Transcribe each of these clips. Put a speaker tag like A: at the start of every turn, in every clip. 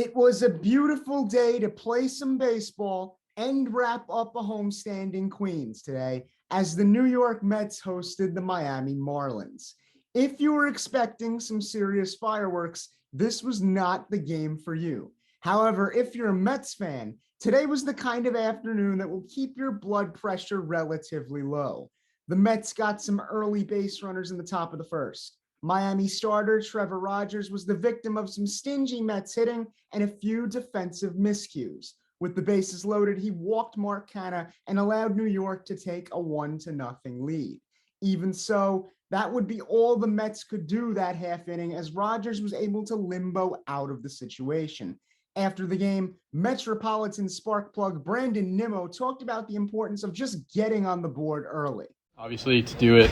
A: It was a beautiful day to play some baseball and wrap up a homestand in Queens today as the New York Mets hosted the Miami Marlins. If you were expecting some serious fireworks, this was not the game for you. However, if you're a Mets fan, today was the kind of afternoon that will keep your blood pressure relatively low. The Mets got some early base runners in the top of the first. Miami starter Trevor Rogers was the victim of some stingy Mets hitting and a few defensive miscues. With the bases loaded, he walked Mark Canha and allowed New York to take a 1-0 lead. Even so, that would be all the Mets could do that half inning as Rogers was able to limbo out of the situation. After the game, Metropolitan spark plug Brandon Nimmo talked about the importance of just getting on the board early.
B: Obviously, to do it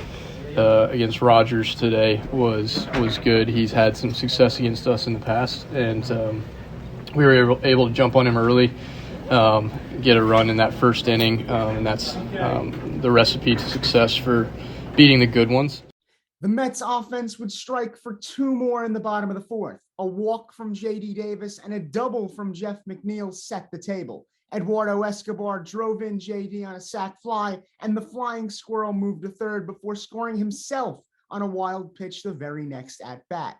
B: against Rogers today was good. He's had some success against us in the past, and we were able to jump on him early, get a run in that first inning, and that's the recipe to success for beating the good ones.
A: The Mets offense would strike for two more in the bottom of the fourth. A walk from J.D. Davis and a double from Jeff McNeil set the table. Eduardo Escobar drove in J.D. on a sac fly, and the flying squirrel moved to third before scoring himself on a wild pitch the very next at-bat.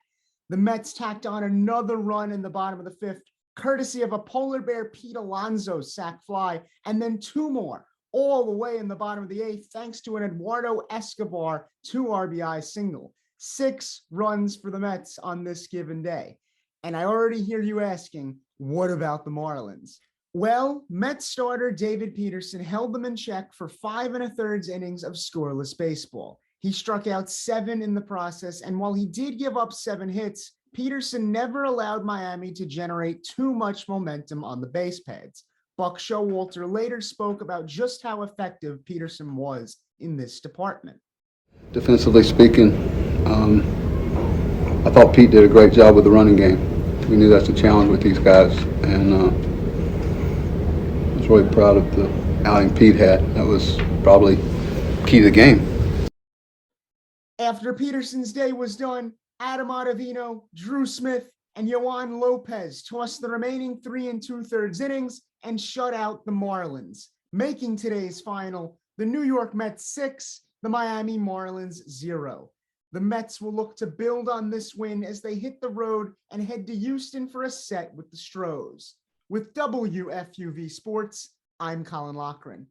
A: The Mets tacked on another run in the bottom of the fifth, courtesy of a polar bear Pete Alonso sac fly, and then two more, all the way in the bottom of the eighth, thanks to an Eduardo Escobar 2 RBI single. 6 runs for the Mets on this given day. And I already hear you asking, what about the Marlins? Well, Mets starter David Peterson held them in check for 5 1/3 innings of scoreless baseball. He struck out 7 in the process, and while he did give up 7 hits, Peterson never allowed Miami to generate too much momentum on the base pads. Buck Showalter later spoke about just how effective Peterson was in this department.
C: Defensively speaking, I thought Pete did a great job with the running game. We knew that's a challenge with these guys, and I was really proud of the outing Pete had. That was probably key to the game.
A: After Peterson's day was done, Adam Ottavino, Drew Smith, and Yohan Lopez tossed the remaining 3 2/3 innings and shut out the Marlins, making today's final the New York Mets 6, the Miami Marlins 0. The Mets will look to build on this win as they hit the road and head to Houston for a set with the Stros. With WFUV Sports, I'm Colin Loughran.